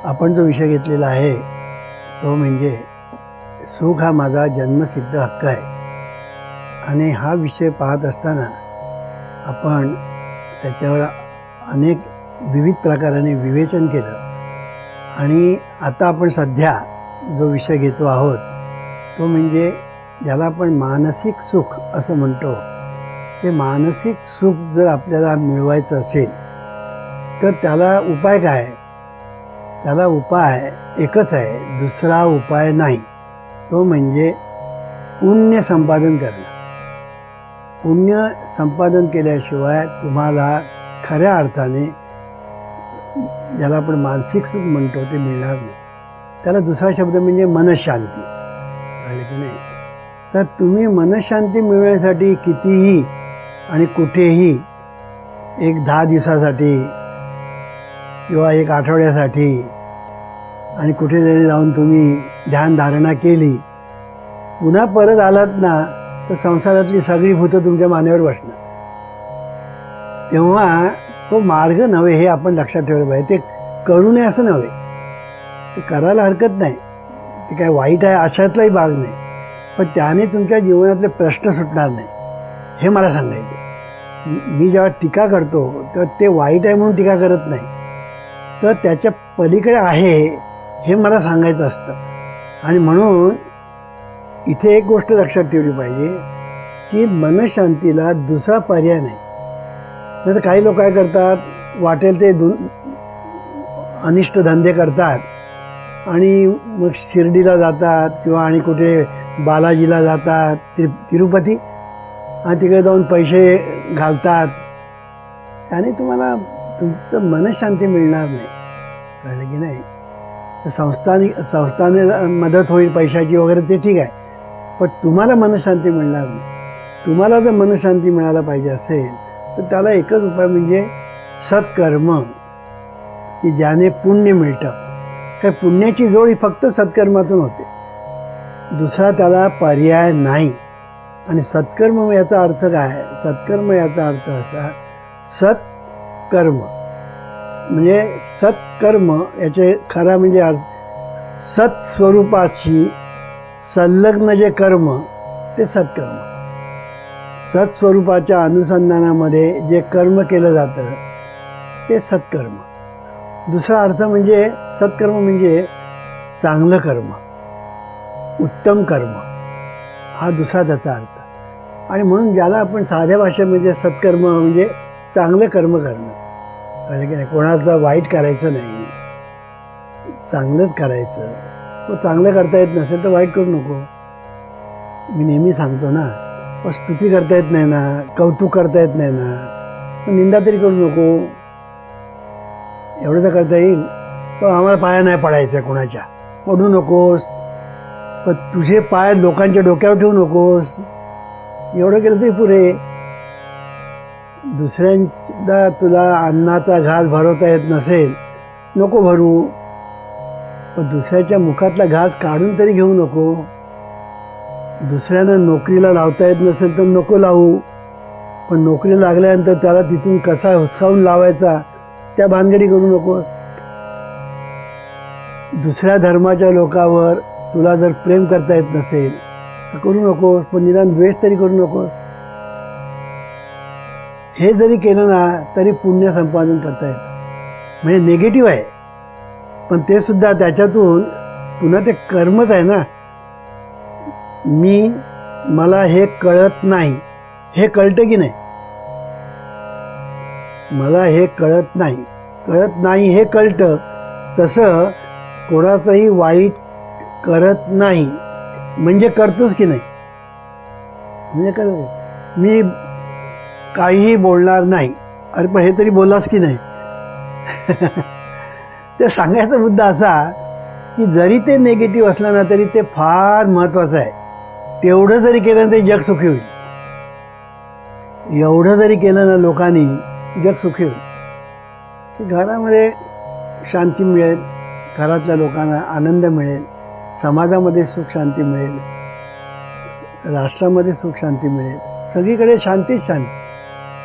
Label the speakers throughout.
Speaker 1: आपण जो विषय घेतलेला आहे तो म्हणजे सुख हा माझा जन्मसिद्ध हक्क आहे. आणि हा विषय पाहत असताना आपण त्याच्यावर अनेक विविध प्रकाराने विवेचन केलं. आणि आता आपण सध्या जो विषय घेतो आहोत तो म्हणजे ज्याला आपण मानसिक सुख असं म्हणतो. ते मानसिक सुख जर आपल्याला मिळवायचं असेल तर त्याला उपाय काय? त्याला उपाय एकच आहे, दुसरा उपाय नाही. तो म्हणजे पुण्य संपादन करणं. पुण्य संपादन केल्याशिवाय तुम्हाला खऱ्या अर्थाने ज्याला आपण मानसिक सुख म्हणतो ते मिळणार नाही. त्याला दुसरा शब्द म्हणजे मनशांती, कळलं की नाही? तर तुम्ही मनशांती मिळवण्यासाठी कितीही आणि कुठेही एक 10 दिवसासाठी किंवा एक आठवड्यासाठी आणि कुठेतरी जाऊन तुम्ही ध्यानधारणा केली, पुन्हा परत आलात ना तर संसारातली सगळी भूतं तुमच्या मानेवर बसणार. तेव्हा तो मार्ग नव्हे हे आपण लक्षात ठेवलं पाहिजे. ते करू नये असं नव्हे, ते करायला हरकत नाही, ते काय वाईट आहे अशातलाही भाग नाही. पण त्याने तुमच्या जीवनातले प्रश्न सुटणार नाही हे मला सांगायचं. मी जेव्हा टीका करतो तेव्हा ते वाईट आहे म्हणून टीका करत नाही, तर त्याच्या पलीकडे आहे हे मला सांगायचं असतं. आणि म्हणून इथे एक गोष्ट लक्षात ठेवली पाहिजे की मनशांतीला दुसरा पर्याय नाही. नाही तर काही लोक काय करतात, वाटेल ते अनिष्ट धंदे करतात आणि मग शिर्डीला जातात किंवा आणि कुठे बालाजीला जातात, तिरुपती, आणि तिकडे जाऊन पैसे घालतात. त्याने तुम्हाला तुमचं मनशांती मिळणार नाही, कळलं की नाही? तर संस्थाने मदत होईल पैशाची वगैरे, ते ठीक आहे, पण तुम्हाला मनशांती मिळणार नाही. तुम्हाला जर मनशांती मिळायला पाहिजे असेल तर त्याला एकच उपाय म्हणजे सत्कर्म, की ज्याने पुण्य मिळतं. काय पुण्याची जोड ही फक्त सत्कर्मातून होते, दुसरा त्याला पर्याय नाही. आणि सत्कर्म याचा अर्थ काय? सत्कर्म याचा अर्थ असा, सत्कर्म म्हणजे सत्कर्म याचे खरा म्हणजे अर्थ सत्स्वरूपाशी संलग्न जे कर्म ते सत्कर्म. सत्स्वरूपाच्या अनुसंधानामध्ये जे कर्म केलं जातं ते सत्कर्म. दुसरा अर्थ म्हणजे सत्कर्म म्हणजे चांगलं कर्म, उत्तम कर्म, हा दुसरा त्याचा अर्थ. आणि म्हणून ज्याला आपण साध्या भाषेमध्ये सत्कर्म म्हणजे चांगलं कर्म करणं, कळलं की नाही? कोणाचं वाईट करायचं नाही, चांगलंच करायचं. तो चांगलं करता येत नसेल तर वाईट करू नको. मी नेहमी सांगतो ना, स्तुती करता येत नाही ना, कौतुक करता येत नाही ना, तर निंदा तरी करू नको. एवढं तर करता येईल. पण आम्हाला पाया नाही पडायचं आहे कोणाच्या, पडू नकोस. पण तुझे पाय लोकांच्या डोक्यावर ठेवू नकोस, एवढं केलं तरी पुरे. दुसऱ्यांदा तुला अन्नाचा घास भरवता येत नसेल, नको भरू. पण दुसऱ्याच्या मुखातला घास काढून तरी घेऊ नको. दुसऱ्यांना नोकरीला लावता येत नसेल तर नको लावू. पण नोकरीला लागल्यानंतर त्याला तिथून कसा हुसकावून लावायचा त्या भानगडी करू नकोस. दुसऱ्या धर्माच्या लोकांवर तुला जर प्रेम करता येत नसेल तर करू नकोस, पण निदान द्वेष तरी करू नकोस. हे जरी केलं ना तरी पुण्य संपादन करता येतं. म्हणजे निगेटिव्ह आहे, पण ते सुद्धा त्याच्यातून पुन्हा ते कर्मच आहे ना. मला हे कळत नाही, हे कळतं की नाही? मला हे कळत नाही हे कळतं. तसं कोणाचंही वाईट करत नाही म्हणजे करतोच की नाही? म्हणजे करत. मी काहीही बोलणार नाही, अरे पण हे तरी बोललास की नाही? ते सांगायचा मुद्दा असा की जरी ते निगेटिव्ह असलं ना तरी ते फार महत्त्वाचं आहे. तेवढं जरी केलं ना ते जग सुखी होईल. एवढं जरी केलं ना लोकांनी, जग सुखी होईल. की घरामध्ये शांती मिळेल, घरातल्या लोकांना आनंद मिळेल, समाजामध्ये सुख शांती मिळेल, राष्ट्रामध्ये सुख शांती मिळेल, सगळीकडे शांतीच शांती.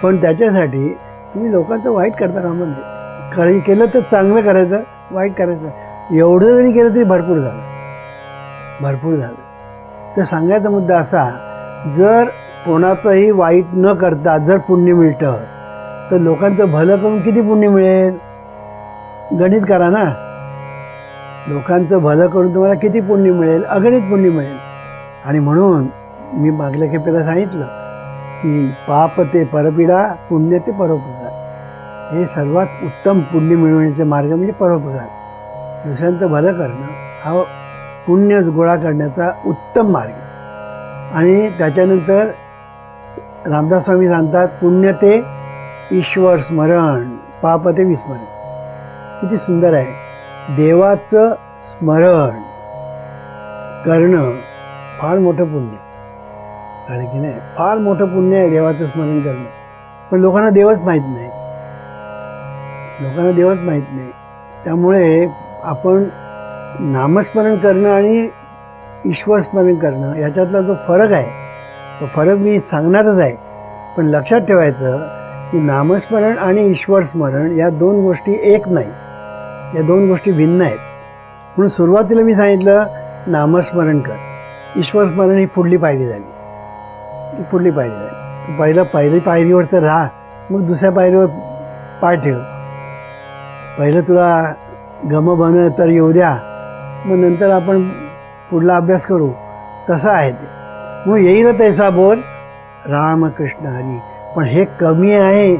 Speaker 1: पण त्याच्यासाठी तुम्ही लोकांचं वाईट करता कामा नये. केलं तर चांगलं करायचं, वाईट करायचं. एवढं जरी केलं तरी भरपूर झालं, भरपूर झालं. तर सांगायचा मुद्दा असा, जर कोणाचंही वाईट न करता जर पुण्य मिळतं तर लोकांचं भलं करून किती पुण्य मिळेल? गणित करा ना. लोकांचं भलं करून तुम्हाला किती पुण्य मिळेल? अगणित पुण्य मिळेल. आणि म्हणून मी मागल्या खेपेला सांगितलं की पाप ते परपीडा, पुण्य ते परोपकार. हे सर्वात उत्तम पुण्य मिळवण्याचे मार्ग म्हणजे परोपकार. दुसऱ्यांचं भलं करणं हा पुण्य गोळा करण्याचा उत्तम मार्ग. आणि त्याच्यानंतर रामदास स्वामी सांगतात, पुण्य ते ईश्वर स्मरण, पाप ते विस्मरण. किती सुंदर आहे. देवाचं स्मरण करणं फार मोठं पुण्य आहे की नाही? फार मोठं पुण्य आहे देवाचं स्मरण करणं. पण लोकांना देवच माहीत नाही, लोकांना देवच माहीत नाही. त्यामुळे आपण नामस्मरण करणं आणि ईश्वर स्मरण करणं याच्यातला जो फरक आहे तो फरक मी सांगणारच आहे. पण लक्षात ठेवायचं की नामस्मरण आणि ईश्वर स्मरण या दोन गोष्टी एक नाही, या दोन गोष्टी भिन्न आहेत. म्हणून सुरुवातीला मी सांगितलं नामस्मरण कर, ईश्वर स्मरण ही पुढली पायरी झाली, ही पुढली पायरी झाली. पहिली पायरीवर तर राहा, मग दुसऱ्या पायरीवर पाय ठेव. पहिलं तुला गम बन तर येऊ द्या, मग नंतर आपण पुढला अभ्यास करू. तसं आहे ते. मग येईल तैसा बोल रामकृष्ण हरी. पण हे कमी आहे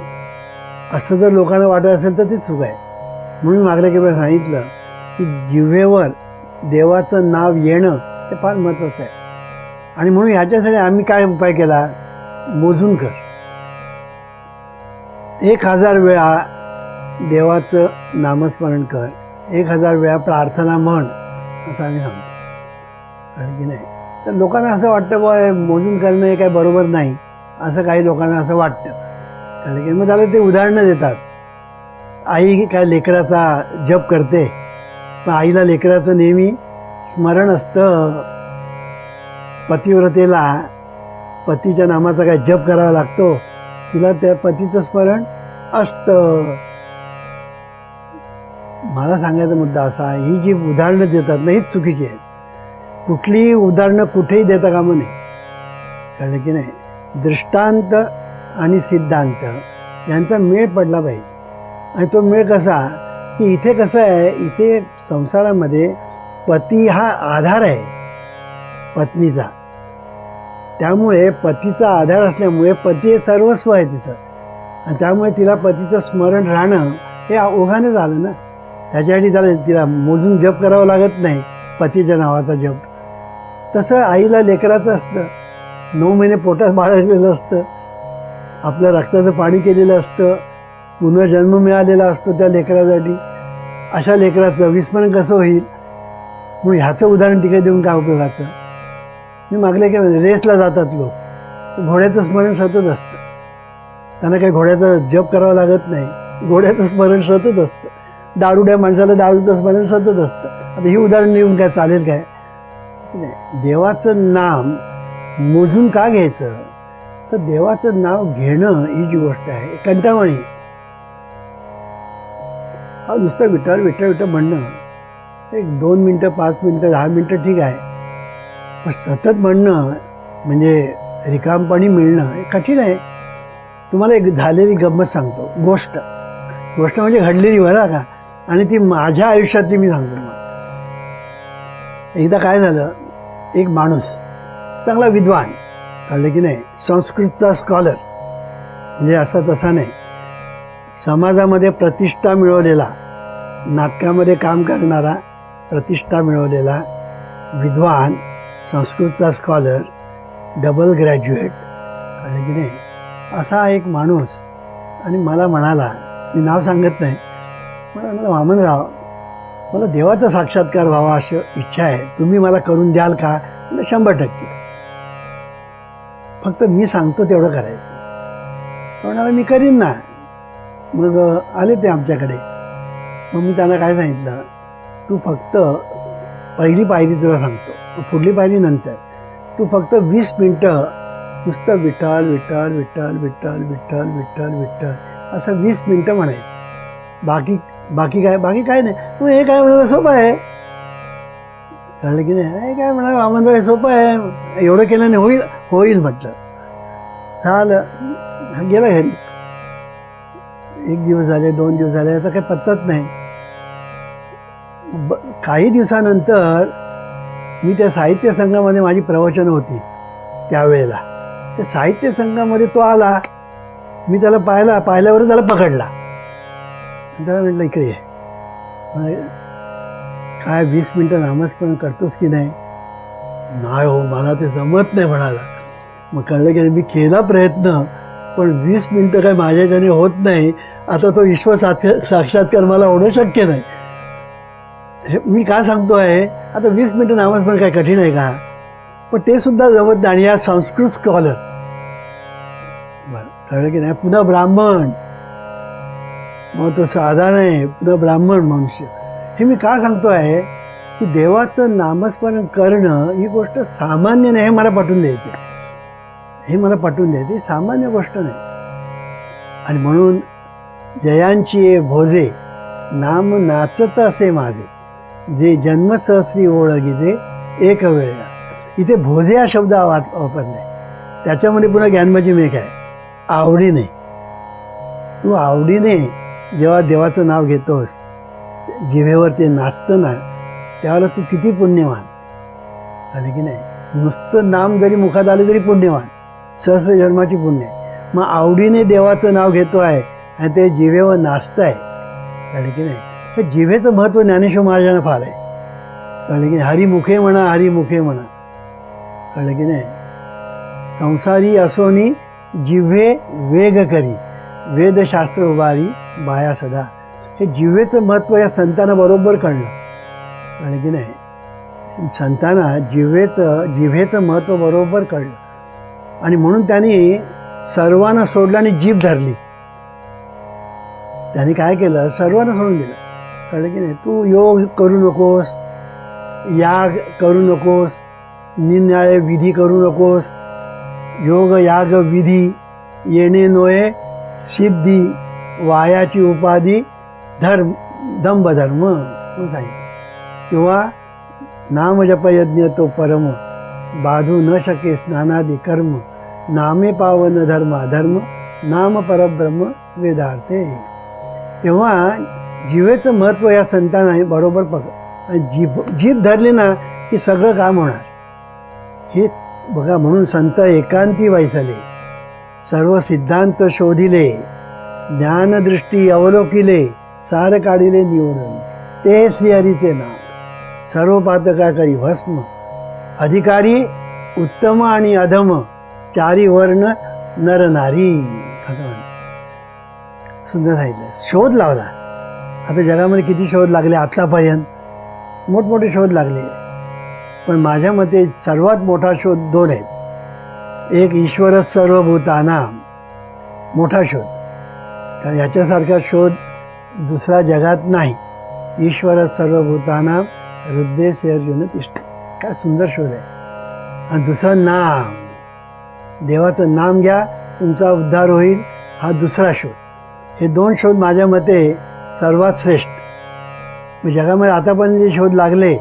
Speaker 1: असं जर लोकांना वाटत असेल तर ते चूक आहे. म्हणून मागल्या केव्हा सांगितलं की जिव्हेवर देवाचं नाव येणं हे फार महत्त्वाचं आहे. आणि म्हणून ह्याच्यासाठी आम्ही काय उपाय केला, मोजून कर. 1000 वेळा देवाचं नामस्मरण कर, 1000 वेळा प्रार्थना म्हण, असं आम्ही सांगतो. कारण की नाही तर लोकांना असं वाटतं बा मोजून करणं हे काय बरोबर नाही, असं काही लोकांना असं वाटतं. कारण की मग त्याला ते उदाहरणं देतात. आई काय लेकराचा जप करते, पण आईला लेकराचं नेहमी स्मरण असतं. पतिव्रतेला पतीच्या नामाचा काय जप करावा लागतो, तिला त्या पतीचं स्मरण असतं. मला सांगायचा मुद्दा असा, ही जी उदाहरणं देतात ना हीच चुकीची आहेत. कुठलीही उदाहरणं कुठेही देता कामा नये. कळलं की नाही? दृष्टांत आणि सिद्धांत यांचा मेळ पडला पाहिजे. आणि तो मेळ कसा की इथे कसं आहे, इथे संसारामध्ये पती हा आधार आहे पत्नीचा. त्यामुळे पतीचा आधार असल्यामुळे पती हे सर्वस्व आहे तिचं. आणि त्यामुळे तिला पतीचं स्मरण राहणं हे ओघाने झालं ना. त्याच्यासाठी तिला मोजून जप करावं लागत नाही पतीच्या नावाचा जप. तसं आईला लेकराचं असतं, 9 महिने पोटात बाळगलेलं असतं, आपल्या रक्ताचं पाणी केलेलं असतं, पुनर्जन्म मिळालेला असतो त्या लेकरासाठी. अशा लेकराचं विस्मरण कसं होईल? मग ह्याचं उदाहरण तिकडे देऊन काय उपयोगाचं? मी मागले की रेसला जातात लोक, घोड्याचं स्मरण सतत असतं, त्यांना काही घोड्याचं जप करावं लागत नाही, घोड्याचं स्मरण सतत असतं. दारुड्या माणसाला दारूचं स्मरण सतत असतं. आता ही उदाहरण देऊन काय चालेल काय? देवाचं नाम मोजून का घ्यायचं? तर देवाचं नाव घेणं ही जी गोष्ट आहे कंटाळवाणी. हा नुसतं विठ्ठल विठ्ठल विठ्ठल म्हणणं 1-2 मिनटं 5 मिनटं 10 मिनटं ठीक आहे, पण सतत म्हणणं म्हणजे रिकामपणी मिळणं हे कठीण आहे. तुम्हाला एक झालेली गंमत सांगतो. गोष्ट म्हणजे घडलेली बरं का, आणि ती माझ्या आयुष्यातली मी सांगतो तुम्हाला. एकदा काय झालं, एक माणूस चांगला विद्वान, कळलं की नाही, संस्कृतचा स्कॉलर, म्हणजे असा तसा नाही, समाजामध्ये प्रतिष्ठा मिळवलेला, नाटकामध्ये काम करणारा, प्रतिष्ठा मिळवलेला विद्वान, संस्कृतचा स्कॉलर, डबल ग्रॅज्युएट, कळलं की नाही, असा एक माणूस. आणि मला म्हणाला, मी नाव सांगत नाही, मला वामनराव, मला देवाचा साक्षात्कार व्हावा अशी इच्छा आहे, तुम्ही मला करून द्याल का? म्हणजे 100%. फक्त मी सांगतो तेवढं करायचं. म्हणाला मी करीन ना. मग आले ते आमच्याकडे. मग मी त्यांना काय सांगितलं, तू फक्त पहिली पायरी तुला सांगतो, पुढली पायरी नंतर. तू फक्त 20 मिनटं नुसतं विठ्ठल विठ्ठल विठ्ठल विठ्ठल विठ्ठल विठ्ठल विठ्ठल असं 20 मिनटं म्हणायचं. बाकी बाकी काय नाही. मग हे काय म्हणाला सोपं आहे, कळलं की नाही. हे काय म्हणाला वामनराव हे सोपं आहे, एवढं केलं नाही होईल म्हटलं. झालं, गेला घरी. 1 दिवस झाले, 2 दिवस झाले, आता काही पत्ताच नाही. काही दिवसानंतर मी त्या साहित्य संघामध्ये माझी प्रवचनं होती त्यावेळेला. त्या साहित्य संघामध्ये तो आला. मी त्याला पाहिल्यावर त्याला पकडला. त्याला म्हटलं इकडे ये. काय 20 मिनटं नामस्मरण करतोस की नाही? नाही हो, मला ते जमत नाही म्हणाला. मग कळलं की मी केला प्रयत्न, पण 20 मिनटं काय माझ्याच्याने होत नाही. आता तो ईश्वर साक्षात्कार मला होणं शक्य नाही. हे मी काय सांगतो आहे, आता 20 मिनटं नामस्मरण काय कठीण आहे का? पण ते सुद्धा जमत नाही. आणि या संस्कृत स्कॉलर, कळलं की नाही, पुन्हा ब्राह्मण, मग तो साधा नाही, पुन्हा ब्राह्मण मनुष्य. हे मी का सांगतो आहे की देवाचं नामस्मरण करणं ही गोष्ट सामान्य नाही, हे मला पटवून द्यायचे. सामान्य गोष्ट नाही. आणि म्हणून जयांची भोजे नाम नाचत असे माझे, जे जन्मसहस्री ओळखिते एक वेळा. इथे भोजे हा शब्द वापरलाय. त्याच्यामध्ये पुन्हा ज्ञानमाची मेघ आहे, आवडीने. तू आवडीने जेव्हा देवाचं नाव घेतोस, जिभेवर ते नाचतं ना, त्यावेळेला तू किती पुण्यवान. आले की नाही. नुसतं नाम जरी मुखात आले तरी पुण्यवान, सहस्र जन्माची पुण्य. मग आवडीने देवाचं नाव घेतो आहे आणि ते जिभेवर नाचतं आहे, कळलं की नाही. हे जिभेचं महत्त्व ज्ञानेश्वर महाराजांना फार आहे, कळलं की नाही. हरिमुखे म्हणा, हरिमुखे म्हणा, कळलं की नाही. संसारी असोनी जिव्हे वेग करी, वेदशास्त्र उभारी बाया सदा. हे जिव्हेचं महत्त्व या संतांना बरोबर कळलं, कळलं की नाही. संतांना जिव्हेचं महत्त्व बरोबर कळलं. आणि म्हणून त्यांनी सर्वांना सोडलं आणि जीभ धरली. त्यांनी काय केलं, सर्वांना सोडून दिलं, कळलं की नाही. तू योग करू नकोस, याग करू नकोस, निरनिराळे विधी करू नकोस. योग याग विधी येणे नोये सिद्धी, वायाची उपाधी दंभधर्म म्हणून सांगितलं. किंवा नामजपयज्ञ तो परम, बाधू न शके स्नानादी कर्म, नामे पावन धर्म नाम परब्रह्म वेदार्थे. तेव्हा जिवेचं महत्त्व या संतांना बरोबर आणि जीभ धरली ना की सगळं काम होणार. हे बघा, म्हणून संत एकांती वैसले, सर्व सिद्धांत शोधिले, ज्ञानदृष्टी अवलोकिले, सार काढिले निवडून, ते श्रीहरीचे नाम, सर्व पातका करी भस्म, अधिकारी उत्तम आणि अधम, चारी वर्ण नर नारी. सुंदर सांगितलं. शोध लावला. आता जगामध्ये किती शोध लागले आत्तापर्यंत, मोठमोठे शोध लागले. पण माझ्या मते सर्वात मोठा शोध 2 आहेत. एक ईश्वर सर्वभूतानां, मोठा शोध, कारण याच्यासारखा शोध दुसरा जगात नाही. ईश्वर सर्वभूतानां हृदये अर्जुन तिष्ठ. काय सुंदर शोध आहे. आणि दुसरा नाम, देवाचं नाम घ्या, तुमचा उद्धार होईल, हा दुसरा शोध. हे 2 शोध माझ्या मते सर्वात श्रेष्ठ. मग जगामध्ये आतापर्यंत जे शोध लागले,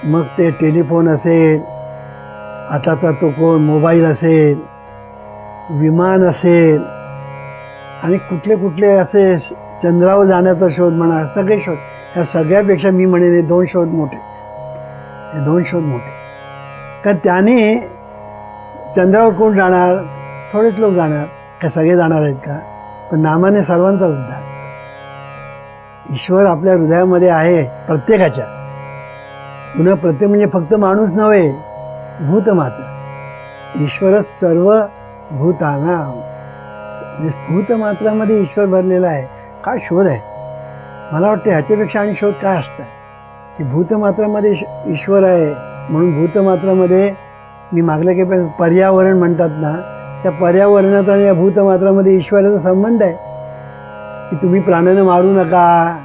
Speaker 1: मग ते टेलिफोन असेल, आताचा तो कोण मोबाईल असेल, विमान असेल, आणि कुठले असे चंद्रावर जाण्याचा शोध म्हणा, सगळे शोध. ह्या सगळ्यापेक्षा मी म्हणेन हे 2 शोध मोठे. हे 2 शोध मोठे. कारण त्याने चंद्रावर कोण जाणार? थोडेच लोक जाणार का? सगळे जाणार आहेत का? पण नामाने सर्वांचा उद्धार. ईश्वर आपल्या हृदयामध्ये आहे प्रत्येकाच्या. पुन्हा प्रत्येक म्हणजे फक्त माणूस नव्हे, भूत मात्र. ईश्वर सर्व भूतानां, म्हणजे भूतमात्रामध्ये ईश्वर भरलेला आहे. काय शोध आहे. मला वाटतं ह्याच्यापेक्षा आणि शोध काय असतं की भूतमात्रामध्ये ईश्वर आहे. म्हणून भूतमात्रामध्ये मी मागल्या काही पर्यावरण म्हणतात ना, त्या पर्यावरणात आणि या भूतमात्रामध्ये ईश्वराचा संबंध आहे की तुम्ही प्राण्यानं मारू नका.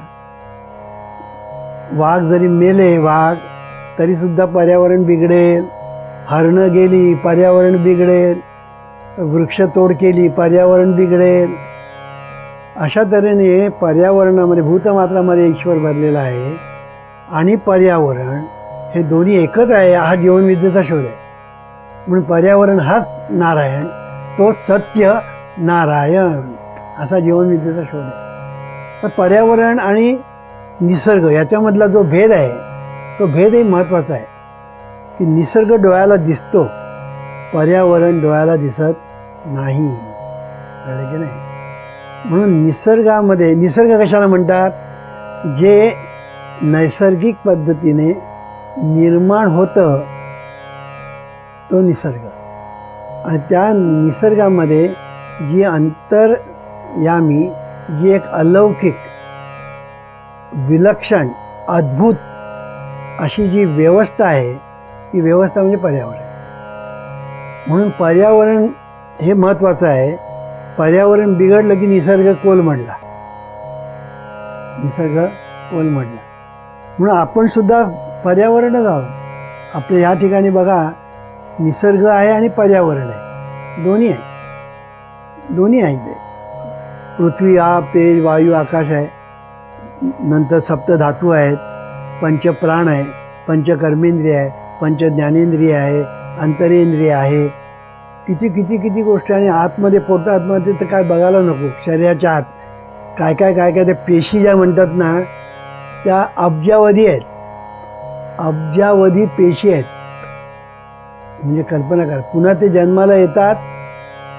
Speaker 1: वाघ जरी मेले तरीसुद्धा पर्यावरण बिघडेल. हरणं गेली, पर्यावरण बिघडेल. वृक्षतोड केली, पर्यावरण बिघडेल. अशा तऱ्हेने पर्यावरणामध्ये भूतमात्रामध्ये ईश्वर भरलेला आहे आणि पर्यावरण हे दोन्ही एकच आहे, हा जीवनविद्येचा शोध आहे. म्हणून पर्यावरण हाच नारायण, तो सत्य नारायण, असा जीवनविद्येचा शोध आहे. तर पर्यावरण आणि निसर्ग याच्यामधला जो भेद आहे तो भेदही महत्त्वाचा आहे की निसर्ग डोळ्याला दिसतो, पर्यावरण डोळ्याला दिसत नाही. कळलं की नाही? म्हणून निसर्गामध्ये, निसर्ग कशाला म्हणतात? जे नैसर्गिक पद्धतीने निर्माण होतं तो निसर्ग. आणि त्या निसर्गामध्ये जी अंतर्यामी, जी एक अलौकिक, विलक्षण, अद्भुत अशी जी व्यवस्था आहे, ती व्यवस्था म्हणजे पर्यावरण. म्हणून पर्यावरण हे महत्त्वाचं आहे. पर्यावरण बिघडलं की निसर्ग कोलमडला, निसर्ग कोलमडला. म्हणून आपण सुद्धा पर्यावरणच आहोत. आपल्या ह्या ठिकाणी बघा, निसर्ग आहे आणि पर्यावरण आहे, दोन्ही आहे, दोन्ही आहे. ते पृथ्वी, आप, तेज, वायू, आकाश आहे. नंतर सप्तधातू आहेत, पंचप्राण आहे, पंचकर्मेंद्रिय आहे, पंचज्ञानेंद्रिय आहे, अंतरेंद्रिय आहे. किती किती किती गोष्टी. आणि आतमध्ये, पोटातमध्ये तर काय बघायला नको. शरीराच्या आत काय काय काय काय, त्या पेशी ज्या म्हणतात ना, त्या अब्जावधी आहेत, अब्जावधी पेशी आहेत. म्हणजे कल्पना करा, पुन्हा ते जन्माला येतात,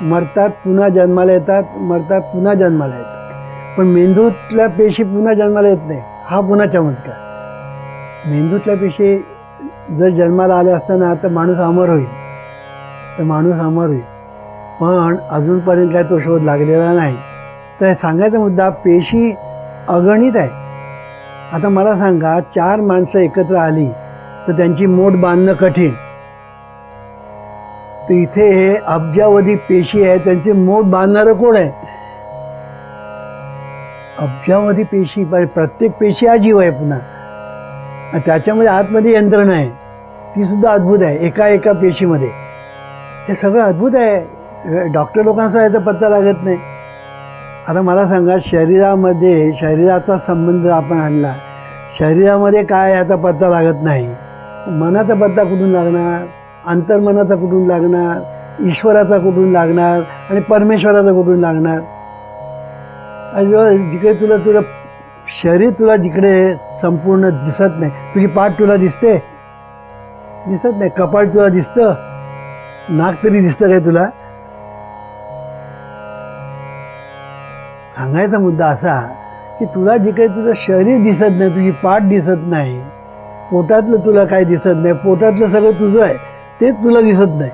Speaker 1: मरतात, पुन्हा जन्माला येतात, मरतात, पुन्हा जन्माला येतात. पण मेंदूतल्या पेशी पुन्हा जन्माला येत नाही, हा पुन्हा चमत्कार. मेंदूतल्या पेशी जर जन्माला आल्या असताना तर माणूस अमर होईल, तर माणूस अमर होईल. पण अजूनपर्यंत काय तो शोध लागलेला नाही. तर सांगायचा मुद्दा, पेशी अगणित आहे. आता मला सांगा, 4 माणसं एकत्र आली तर त्यांची मोठ बांधणं कठीण. तर इथे हे अब्जावधी पेशी आहे, त्यांचे मोठ बांधणारं कोण आहे? अब्जावधी पेशी. प्रत्येक पेशी हा जीव आहे. पुन्हा त्याच्यामध्ये आतमध्ये यंत्रणा आहे, ती सुद्धा अद्भुत आहे, एका एका पेशीमध्ये. हे सगळं अद्भुत आहे. डॉक्टर लोकांचा याचा पत्ता लागत नाही. आता मला सांगा, शरीरामध्ये, शरीराचा संबंध आपण आणला, शरीरामध्ये काय याचा पत्ता लागत नाही. मनाचा पत्ता कुठून लागणार? अंतर्मनाचा कुठून लागणार? ईश्वराचा कुठून लागणार? आणि परमेश्वराचा कुठून लागणार? जिकडे तुला शरीर तुला जिकडे संपूर्ण दिसत नाही, तुझी पाठ तुला दिसते? दिसत नाही. कपाळ तुला दिसतं? नाक तरी दिसतं काय तुला? सांगायचा मुद्दा असा की तुला जिकडे तुझं शरीर दिसत नाही, तुझी पाठ दिसत नाही, पोटातलं तुला काय दिसत नाही, पोटातलं सगळं तुझं आहे तेच तुला दिसत नाही.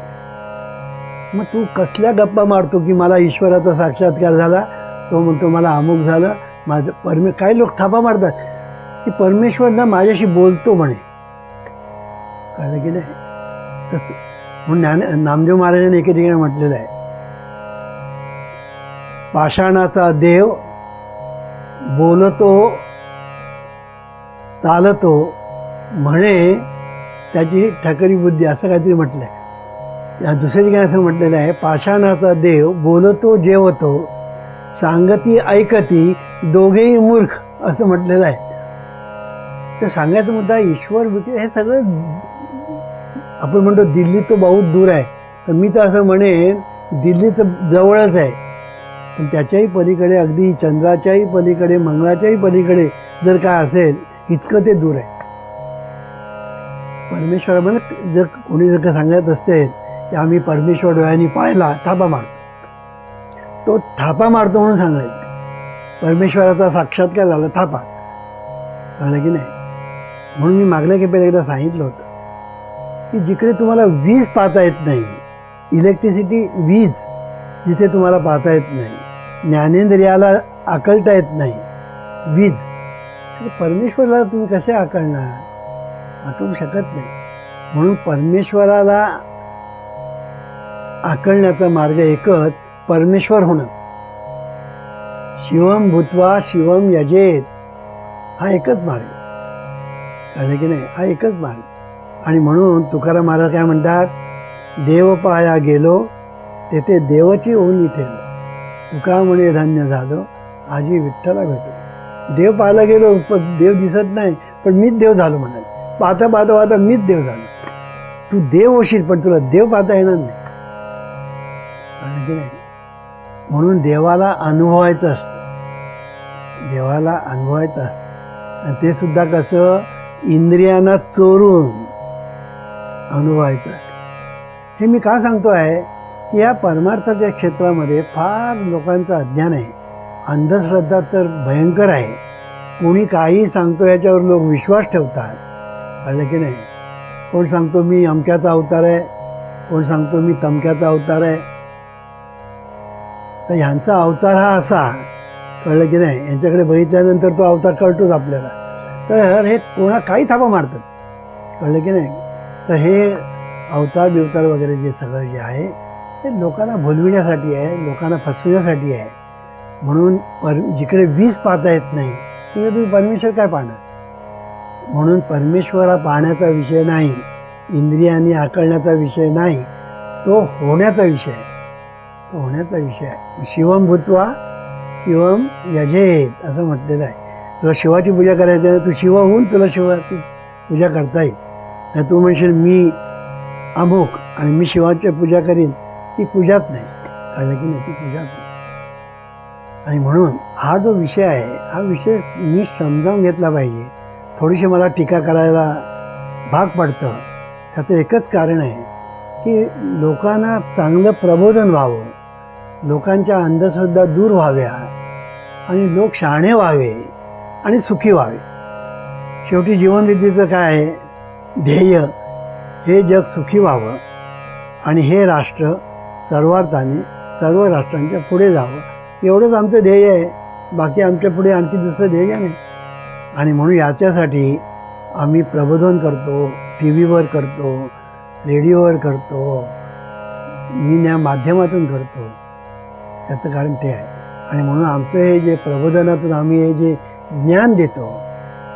Speaker 1: मग तू कसल्या गप्पा मारतो की मला ईश्वराचा साक्षात्कार झाला, तो म्हणतो मला अमुक झालं, माझं काही लोक थापा मारतात की परमेश्वर ना माझ्याशी बोलतो म्हणे. कळलं की नाही? तसं म्हणून नामदेव महाराजांनी एके ठिकाणी म्हटलेलं आहे, पाषाणाचा देव बोलतो चालतो म्हणे त्याची ठकरी बुद्धी, असं काहीतरी म्हटलं आहे. या दुसऱ्या ठिकाणी असं म्हटलेलं आहे, पाषाणाचा देव बोलतो जेवतो सांगती ऐकती दोघेही मूर्ख, असं म्हटलेलं आहे. तर सांगायचा मुद्दा, ईश्वर हे सगळं आपण म्हणतो दिल्ली तो बहुत दूर आहे, तर मी तर असं म्हणेन दिल्ली तर जवळच आहे. पण त्याच्याही पलीकडे, अगदी चंद्राच्याही पलीकडे, मंगळाच्याही पलीकडे जर काय असेल, इतकं ते दूर आहे. परमेश्वरामध्ये जर कोणी जर का सांगत असते की आम्ही परमेश्वर डोळ्यांनी पाहिला, थापा मारतो. तो थापा मारतो म्हणून सांगायचं, परमेश्वराचा साक्षात्कार झाला, थापा. कळलं की नाही? म्हणून मी मागल्या खेपेला एकदा सांगितलं होतं की जिकडे तुम्हाला वीज पाहता येत नाही, इलेक्ट्रिसिटी, वीज जिथे तुम्हाला पाहता येत नाही, ज्ञानेंद्रियाला आकलता येत नाही वीज, तर परमेश्वराला तुम्ही कसे आकलणार? आकलू शकत नाही. म्हणून परमेश्वराला आकलण्याचा मार्ग एकच, परमेश्वर होणं. शिवम भूत्वा शिवम यजेत, हा एकच मार्ग. कळलं की नाही? हा एकच मार्ग. आणि म्हणून तुकाराम महाराज काय म्हणतात, देव पाया गेलो तेथे देवची ओढणी ठेवलो, तुका म्हणे धन्य झालो आजी विठ्ठला भेटू. देव पाहायला गेलो पण देव दिसत नाही, पण मीच देव झालो म्हणाल. पाहता पाहता पाहता मीच देव झालो. तू देव होशील पण तुला देव पाहता येणार नाही. कळलं की नाही? म्हणून देवाला अनुभवायचं असतं, देवाला अनुभवायचं असतं. आणि ते सुद्धा कसं, इंद्रियांना चोरून अनुभवायचं असतं. हे मी का सांगतो आहे की या परमार्थाच्या क्षेत्रामध्ये फार लोकांचं अज्ञान आहे. अंधश्रद्धा तर भयंकर आहे. कोणी काही सांगतो याच्यावर लोक विश्वास ठेवतात. कळलं की नाही? कोण सांगतो मी अमक्याचा अवतार आहे, कोण सांगतो मी तमक्याचा अवतार आहे. तर ह्यांचा अवतार हा असा, कळलं की नाही? यांच्याकडे बघितल्यानंतर तो अवतार कळतोच आपल्याला. तर हे कोणा काही थापा मारतात. कळलं की नाही? तर हे अवतार बिवतार वगैरे जे सगळं जे आहे ते लोकांना भुलविण्यासाठी आहे, लोकांना फसविण्यासाठी आहे. म्हणून जिकडे वीज पाहता येत नाही तिकडे तुम्ही परमेश्वर काय पाहणार? म्हणून परमेश्वरा पाहण्याचा विषय नाही, इंद्रियांनी आकळण्याचा विषय नाही, तो होण्याचा विषय आहे. तो होण्याचा विषय आहे. शिवम भूत्वा शिवम यजेत असं म्हटलेलं आहे. तुला शिवाची पूजा करायची आहे, तू शिव होऊन तुला शिवाची पूजा करता येईल. नाही तू म्हणशील मी अमुक आणि मी शिवाची पूजा करीन, ती पूजाच नाही. कळलं की नाही? ती पूजाच नाही. आणि म्हणून हा जो विषय आहे हा विषय मी समजावून घेतला पाहिजे. थोडीशी मला टीका करायला भाग पडतं. त्याचं एकच कारण आहे की लोकांना चांगलं प्रबोधन व्हावं, लोकांच्या अंधश्रद्धा दूर व्हाव्या आणि लोक शहाणे व्हावे आणि सुखी व्हावे. शेवटी जीवनविद्येचं काय आहे ध्येय? हे जग सुखी व्हावं आणि हे राष्ट्र सर्वार्थाने सर्व राष्ट्रांच्या पुढे जावं, एवढंच आमचं ध्येय आहे. बाकी आमच्या पुढे आणखी दुसरं ध्येय नाही. आणि म्हणून याच्यासाठी आम्ही प्रबोधन करतो, टी व्हीवर करतो, रेडिओवर करतो, मी या माध्यमातून करतो. त्याचं कारण ते आहे. आणि म्हणून आमचं हे जे प्रबोधनातून आम्ही हे जे ज्ञान देतो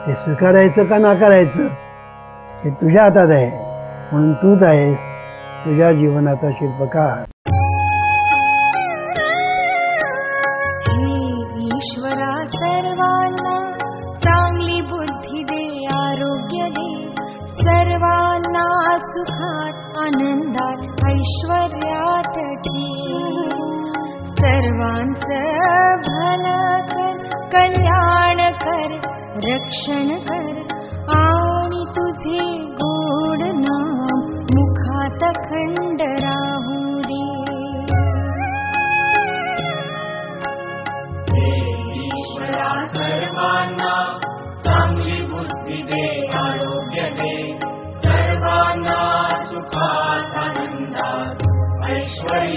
Speaker 1: ते स्वीकारायचं का नाकारायचं हे तुझ्या हातात आहे. म्हणून तूच आहेस तुझ्या जीवनाचा शिल्पकार.
Speaker 2: ईश्वरा सर्वांना चांगली बुद्धी दे, आरोग्य दे, सर्वांना सुखात आनंदात ऐश्वर्यात ठेव. सर्वांचं भलं कर, कल्याण कर, रक्षण कर आणि तुझे गोड नाम मुखात खंड राहू दे.
Speaker 3: ईश्वरा सर्वांना चांगली बुद्धी दे, आरोग्य दे, सर्वांना सुखात आनंदात ऐश्वर्य